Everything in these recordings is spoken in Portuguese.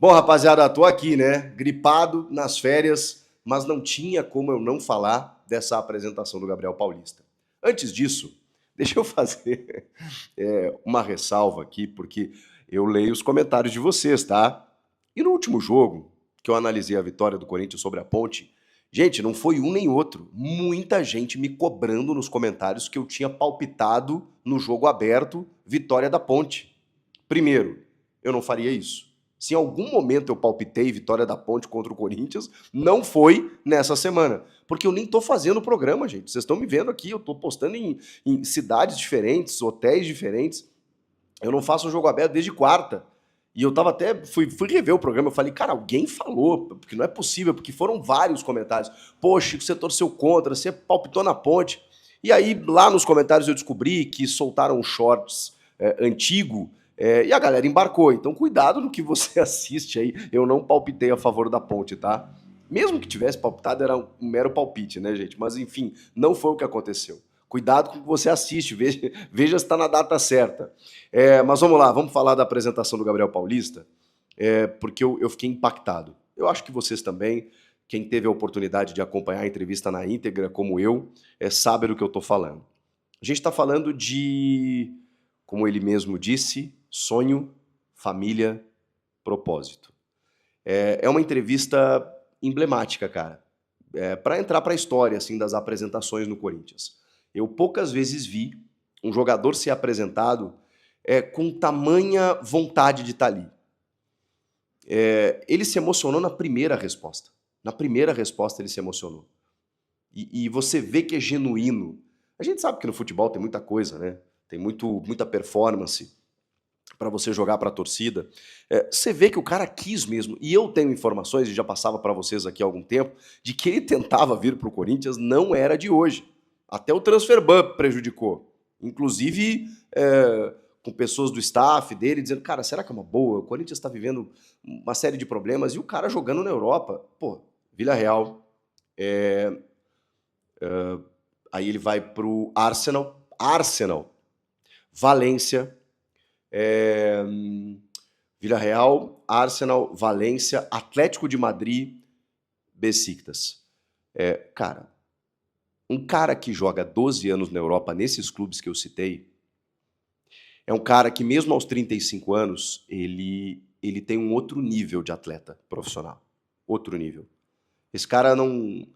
Bom, rapaziada, tô aqui, né? Gripado, nas férias, mas não tinha como eu não falar dessa apresentação do Gabriel Paulista. Antes disso, deixa eu fazer uma ressalva aqui, porque eu leio os comentários de vocês, tá? E no último jogo, que eu analisei a vitória do Corinthians sobre a Ponte, gente, não foi um nem outro. Muita gente me cobrando nos comentários que eu tinha palpitado no jogo aberto, vitória da Ponte. Primeiro, eu não faria isso. Se em algum momento eu palpitei vitória da Ponte contra o Corinthians, não foi nessa semana. Porque eu nem tô fazendo o programa, gente. Vocês estão me vendo aqui, eu tô postando em cidades diferentes, hotéis diferentes. Eu não faço um jogo aberto desde quarta. E eu tava até, fui rever o programa, eu falei, cara, alguém falou, porque não é possível, porque foram vários comentários. Poxa, você torceu contra, você palpitou na Ponte. E aí, lá nos comentários eu descobri que soltaram um shorts antigo, e a galera embarcou. Então, cuidado no que você assiste aí. Eu não palpitei a favor da Ponte, tá? Mesmo que tivesse palpitado, era um mero palpite, né, gente? Mas, enfim, não foi o que aconteceu. Cuidado com o que você assiste, veja se está na data certa. Mas vamos lá, vamos falar da apresentação do Gabriel Paulista, porque eu fiquei impactado. Eu acho que vocês também, quem teve a oportunidade de acompanhar a entrevista na íntegra, como eu, sabe do que eu estou falando. A gente está falando de, como ele mesmo disse, sonho, família, propósito. É uma entrevista emblemática, cara, para entrar para a história assim, das apresentações no Corinthians. Eu poucas vezes vi um jogador ser apresentado com tamanha vontade de estar ali. Ele se emocionou na primeira resposta. Na primeira resposta ele se emocionou. E você vê que é genuíno. A gente sabe que no futebol tem muita coisa, né? Tem muita performance para você jogar para a torcida. Você vê que o cara quis mesmo. E eu tenho informações, e já passava para vocês aqui há algum tempo, de que ele tentava vir para o Corinthians, não era de hoje. Até o transfer ban prejudicou. Inclusive com pessoas do staff dele dizendo, cara, será que é uma boa? O Corinthians está vivendo uma série de problemas e o cara jogando na Europa. Pô, Vila Real. Aí ele vai pro Arsenal, Valência, Vila Real, Arsenal, Valência, Atlético de Madrid, Besiktas. Cara, um cara que joga 12 anos na Europa nesses clubes que eu citei, é um cara que mesmo aos 35 anos, ele tem um outro nível de atleta profissional. Outro nível. Esse cara não...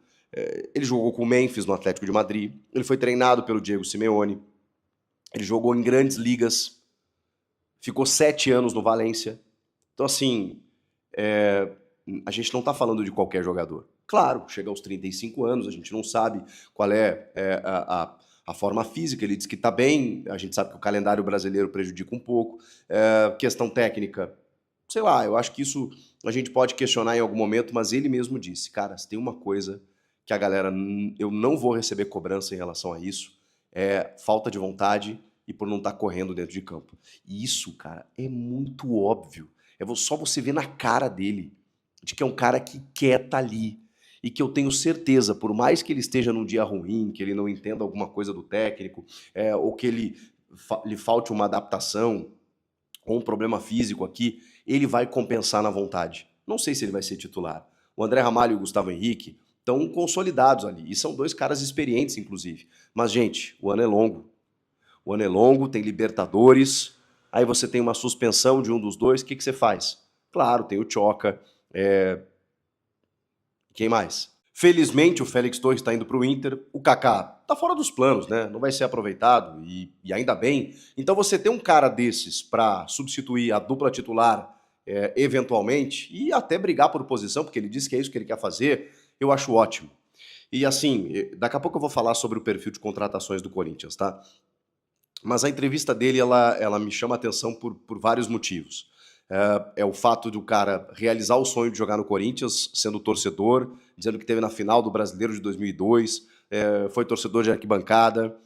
Ele jogou com o Memphis no Atlético de Madrid, ele foi treinado pelo Diego Simeone, ele jogou em grandes ligas, ficou 7 anos no Valência. Então, assim, a gente não está falando de qualquer jogador. Claro, chega aos 35 anos, a gente não sabe qual a forma física, ele diz que está bem, a gente sabe que o calendário brasileiro prejudica um pouco. Questão técnica, sei lá, eu acho que isso a gente pode questionar em algum momento, mas ele mesmo disse, cara, se tem uma coisa que a galera, eu não vou receber cobrança em relação a isso, é falta de vontade e por não estar correndo dentro de campo. E isso, cara, é muito óbvio. Só você ver na cara dele, de que é um cara que quer estar ali. E que eu tenho certeza, por mais que ele esteja num dia ruim, que ele não entenda alguma coisa do técnico, ou que lhe falte uma adaptação, ou um problema físico aqui, ele vai compensar na vontade. Não sei se ele vai ser titular. O André Ramalho e o Gustavo Henrique estão consolidados ali, e são dois caras experientes, inclusive. Mas, gente, o ano é longo. O ano é longo, tem Libertadores, aí você tem uma suspensão de um dos dois, o que você faz? Claro, tem o Tchoca, quem mais? Felizmente o Félix Torres está indo para o Inter, o Kaká está fora dos planos, né? Não vai ser aproveitado e ainda bem. Então você ter um cara desses para substituir a dupla titular eventualmente e até brigar por posição, porque ele disse que é isso que ele quer fazer, eu acho ótimo. E assim, daqui a pouco eu vou falar sobre o perfil de contratações do Corinthians, tá? Mas a entrevista dele, ela me chama a atenção por vários motivos. O fato do cara realizar o sonho de jogar no Corinthians, sendo torcedor, dizendo que teve na final do Brasileiro de 2002, foi torcedor de arquibancada,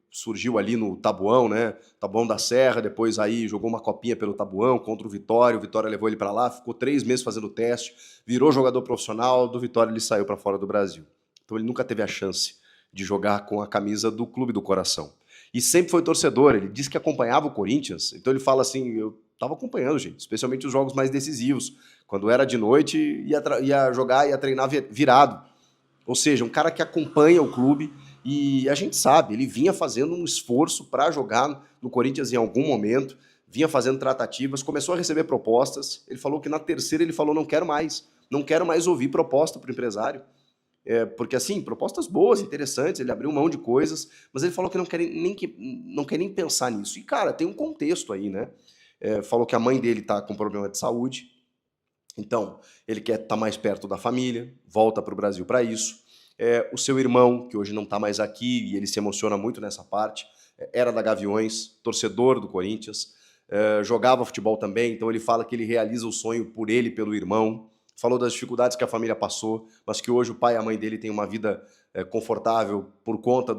surgiu ali no Tabuão, né? Tabuão da Serra, depois aí jogou uma copinha pelo Tabuão contra o Vitória levou ele para lá, ficou 3 meses fazendo teste, virou jogador profissional, do Vitória ele saiu para fora do Brasil. Então ele nunca teve a chance de jogar com a camisa do clube do coração. E sempre foi torcedor, ele disse que acompanhava o Corinthians, então ele fala assim, eu Tava acompanhando, gente, especialmente os jogos mais decisivos. Quando era de noite, ia jogar, ia treinar virado. Ou seja, um cara que acompanha o clube e a gente sabe, ele vinha fazendo um esforço para jogar no Corinthians em algum momento, vinha fazendo tratativas, começou a receber propostas. Ele falou que na terceira ele falou: não quero mais ouvir proposta para o empresário. Porque assim, propostas boas, interessantes, ele abriu mão de coisas, mas ele falou que não quer nem pensar nisso. E cara, tem um contexto aí, né? Falou que a mãe dele tá com problema de saúde, então ele quer estar mais perto da família, volta para o Brasil para isso. O seu irmão, que hoje não está mais aqui, e ele se emociona muito nessa parte, era da Gaviões, torcedor do Corinthians, jogava futebol também, então ele fala que ele realiza o sonho por ele e pelo irmão. Falou das dificuldades que a família passou, mas que hoje o pai e a mãe dele têm uma vida confortável por conta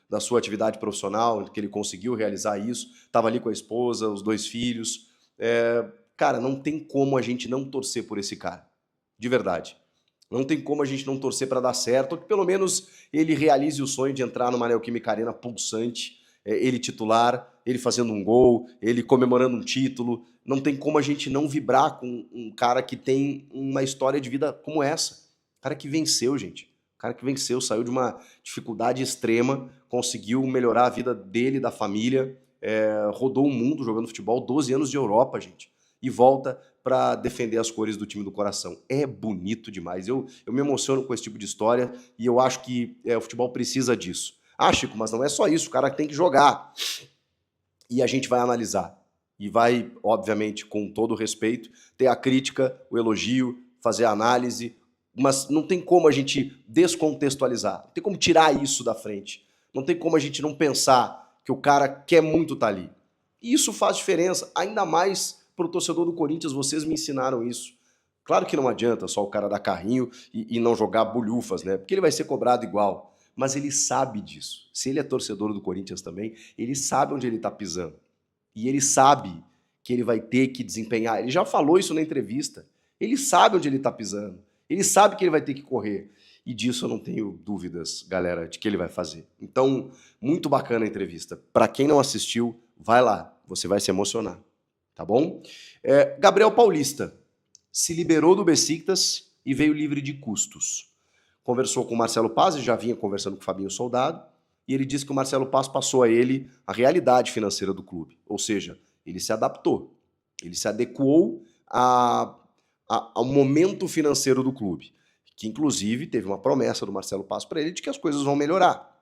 da sua atividade profissional, que ele conseguiu realizar isso. Estava ali com a esposa, os 2 filhos. Cara, não tem como a gente não torcer por esse cara. De verdade. Não tem como a gente não torcer para dar certo, ou que pelo menos ele realize o sonho de entrar numa Neoquímica Arena pulsante, ele titular, ele fazendo um gol, ele comemorando um título. Não tem como a gente não vibrar com um cara que tem uma história de vida como essa. Um cara que venceu, gente. Um cara que venceu, saiu de uma dificuldade extrema, conseguiu melhorar a vida dele, da família, rodou o mundo jogando futebol, 12 anos de Europa, gente. E volta para defender as cores do time do coração. É bonito demais. Eu me emociono com esse tipo de história e eu acho que o futebol precisa disso. Ah, Chico, mas não é só isso, o cara tem que jogar. E a gente vai analisar. E vai, obviamente, com todo o respeito, ter a crítica, o elogio, fazer a análise, mas não tem como a gente descontextualizar, não tem como tirar isso da frente, não tem como a gente não pensar que o cara quer muito estar ali. E isso faz diferença, ainda mais para o torcedor do Corinthians, vocês me ensinaram isso. Claro que não adianta só o cara dar carrinho e não jogar bulhufas, né? Porque ele vai ser cobrado igual. Mas ele sabe disso. Se ele é torcedor do Corinthians também, ele sabe onde ele está pisando. E ele sabe que ele vai ter que desempenhar. Ele já falou isso na entrevista. Ele sabe onde ele está pisando. Ele sabe que ele vai ter que correr. E disso eu não tenho dúvidas, galera, de que ele vai fazer. Então, muito bacana a entrevista. Para quem não assistiu, vai lá. Você vai se emocionar. Tá bom? Gabriel Paulista se liberou do Besiktas e veio livre de custos. Conversou com o Marcelo Paz, e já vinha conversando com o Fabinho Soldado, e ele disse que o Marcelo Paz passou a ele a realidade financeira do clube. Ou seja, ele se adaptou, ele se adequou ao momento financeiro do clube, que inclusive teve uma promessa do Marcelo Paz para ele de que as coisas vão melhorar.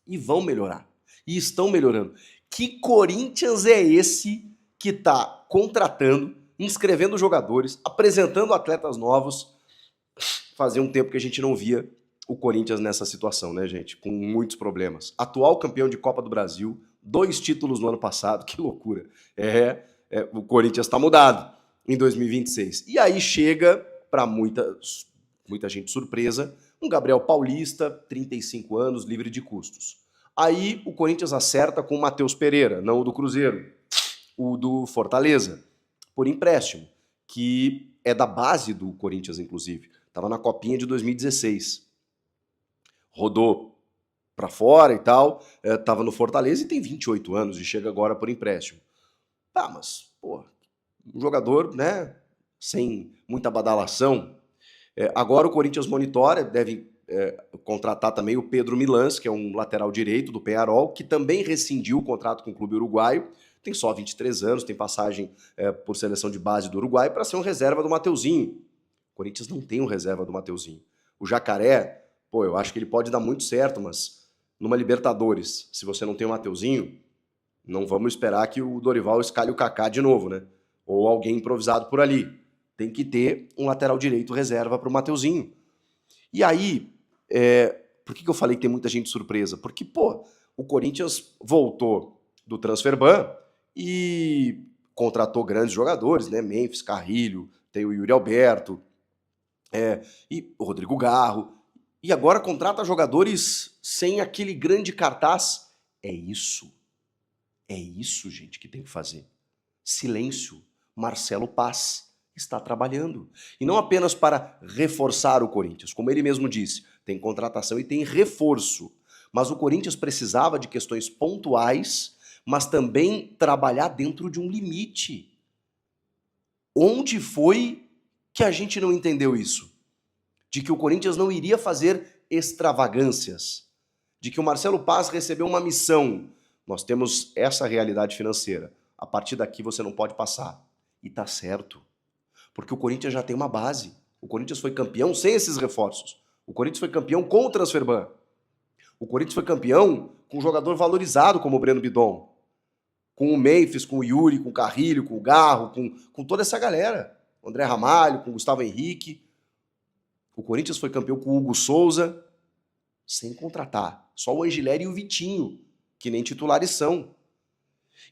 E vão melhorar. E estão melhorando. Que Corinthians é esse que está contratando, inscrevendo jogadores, apresentando atletas novos? Fazia um tempo que a gente não via o Corinthians nessa situação, né, gente? Com muitos problemas. Atual campeão de Copa do Brasil, 2 títulos no ano passado, que loucura. O Corinthians está mudado em 2026. E aí chega, para muita gente surpresa, um Gabriel Paulista, 35 anos, livre de custos. Aí o Corinthians acerta com o Matheus Pereira, não o do Cruzeiro, o do Fortaleza, por empréstimo, que é da base do Corinthians, inclusive. Estava na Copinha de 2016. Rodou para fora e tal, estava no Fortaleza e tem 28 anos e chega agora por empréstimo. Tá, mas, pô, um jogador, né, sem muita badalação. Agora o Corinthians monitora, deve contratar também o Pedro Milans, que é um lateral direito do Peñarol, que também rescindiu o contrato com o clube uruguaio, tem só 23 anos, tem passagem por seleção de base do Uruguai para ser um reserva do Mateuzinho. O Corinthians não tem um reserva do Mateuzinho. O Jacaré, pô, eu acho que ele pode dar muito certo, mas numa Libertadores, se você não tem o Mateuzinho, não vamos esperar que o Dorival escalhe o Kaká de novo, né? Ou alguém improvisado por ali. Tem que ter um lateral direito reserva para o Mateuzinho. E aí, por que eu falei que tem muita gente surpresa? Porque, pô, o Corinthians voltou do Transferban e contratou grandes jogadores, né? Memphis, Carrilho, tem o Yuri Alberto, e o Rodrigo Garro. E agora contrata jogadores sem aquele grande cartaz. É isso, gente, que tem que fazer. Silêncio. Marcelo Paz está trabalhando. E não apenas para reforçar o Corinthians, como ele mesmo disse, tem contratação e tem reforço. Mas o Corinthians precisava de questões pontuais, mas também trabalhar dentro de um limite. Onde foi que a gente não entendeu isso? De que o Corinthians não iria fazer extravagâncias, de que o Marcelo Paz recebeu uma missão. Nós temos essa realidade financeira. A partir daqui você não pode passar. E tá certo. Porque o Corinthians já tem uma base. O Corinthians foi campeão sem esses reforços. O Corinthians foi campeão com o Transferban. O Corinthians foi campeão com um jogador valorizado como o Breno Bidon. Com o Memphis, com o Yuri, com o Carrilho, com o Garro, com toda essa galera. O André Ramalho, com o Gustavo Henrique. O Corinthians foi campeão com o Hugo Souza, sem contratar. Só o Angileri e o Vitinho, que nem titulares são.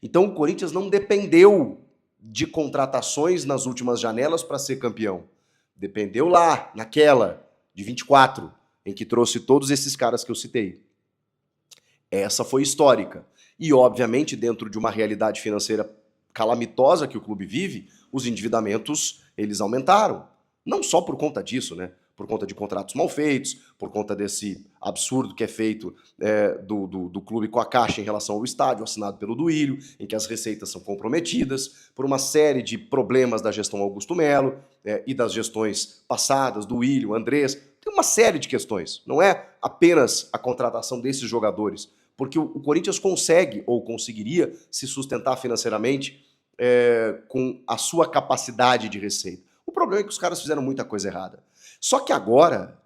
Então o Corinthians não dependeu de contratações nas últimas janelas para ser campeão. Dependeu lá, naquela, de 24, em que trouxe todos esses caras que eu citei. Essa foi histórica. E, obviamente, dentro de uma realidade financeira calamitosa que o clube vive, os endividamentos, eles aumentaram. Não só por conta disso, né? Por conta de contratos mal feitos, por conta desse absurdo que é feito do clube com a Caixa em relação ao estádio, assinado pelo Duílio, em que as receitas são comprometidas, por uma série de problemas da gestão Augusto Melo e das gestões passadas, Duílio, Andrés. Tem uma série de questões. Não é apenas a contratação desses jogadores, porque o Corinthians consegue, ou conseguiria, se sustentar financeiramente com a sua capacidade de receita. O problema é que os caras fizeram muita coisa errada. Só que agora,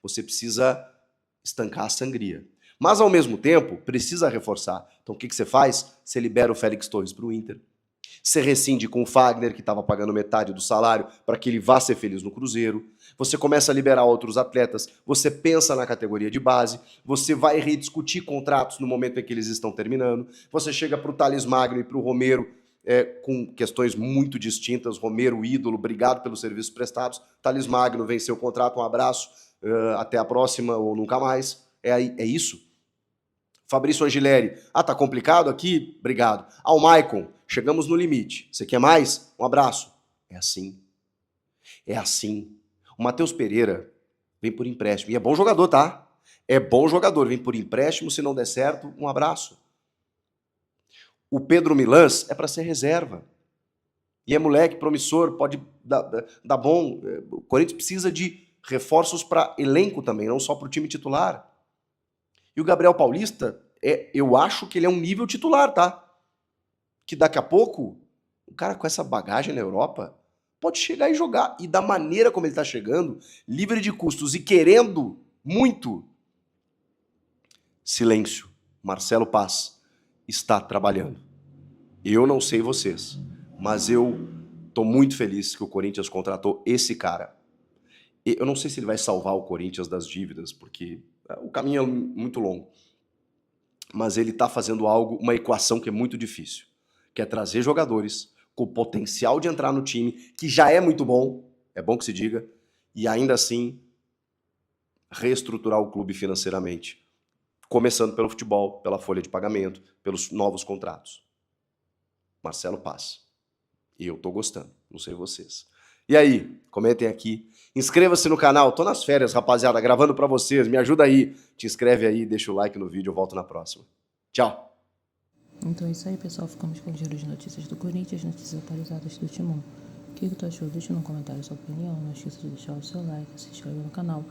você precisa estancar a sangria. Mas, ao mesmo tempo, precisa reforçar. Então, o que você faz? Você libera o Félix Torres para o Inter. Você rescinde com o Fagner, que estava pagando metade do salário, para que ele vá ser feliz no Cruzeiro. Você começa a liberar outros atletas. Você pensa na categoria de base. Você vai rediscutir contratos no momento em que eles estão terminando. Você chega para o Thales Magno e para o Romero, com questões muito distintas. Romero, ídolo, obrigado pelos serviços prestados. Thales Magno venceu o contrato, um abraço, até a próxima ou nunca mais. É isso. Fabrício Angileri, tá complicado aqui? Obrigado. O Maicon, chegamos no limite. Você quer mais? Um abraço. É assim. É assim. O Matheus Pereira vem por empréstimo. E é bom jogador, tá? É bom jogador. Vem por empréstimo, se não der certo, um abraço. O Pedro Milans é para ser reserva. E é moleque, promissor, pode dar bom. O Corinthians precisa de reforços para elenco também, não só para o time titular. E o Gabriel Paulista, eu acho que ele é um nível titular, tá? Que daqui a pouco, o cara com essa bagagem na Europa pode chegar e jogar. E da maneira como ele tá chegando, livre de custos e querendo muito. Silêncio. Marcelo Paz está trabalhando. Eu não sei vocês, mas eu tô muito feliz que o Corinthians contratou esse cara. Eu não sei se ele vai salvar o Corinthians das dívidas, porque o caminho é muito longo. Mas ele tá fazendo uma equação que é muito difícil, que é trazer jogadores com potencial de entrar no time, que já é muito bom, é bom que se diga, e ainda assim reestruturar o clube financeiramente. Começando pelo futebol, pela folha de pagamento, pelos novos contratos. Marcelo Paz. E eu tô gostando, não sei vocês. E aí, comentem aqui. Inscreva-se no canal, tô nas férias, rapaziada, gravando pra vocês, me ajuda aí. Te inscreve aí, deixa o like no vídeo, eu volto na próxima. Tchau! Então é isso aí, pessoal, ficamos com o giro de notícias do Corinthians, notícias atualizadas do Timão. O que tu achou? Deixa no comentário a sua opinião, não esqueça de deixar o seu like, se inscrever no canal,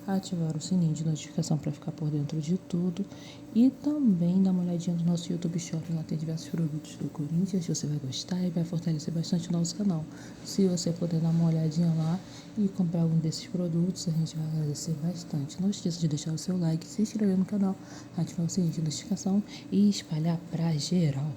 ativar o sininho de notificação para ficar por dentro de tudo e também dar uma olhadinha no nosso YouTube Shop, lá tem diversos produtos do Corinthians, você vai gostar e vai fortalecer bastante o nosso canal. Se você puder dar uma olhadinha lá e comprar algum desses produtos, a gente vai agradecer bastante. Não esqueça de deixar o seu like, se inscrever no canal, ativar o sininho de notificação e espalhar pra geral.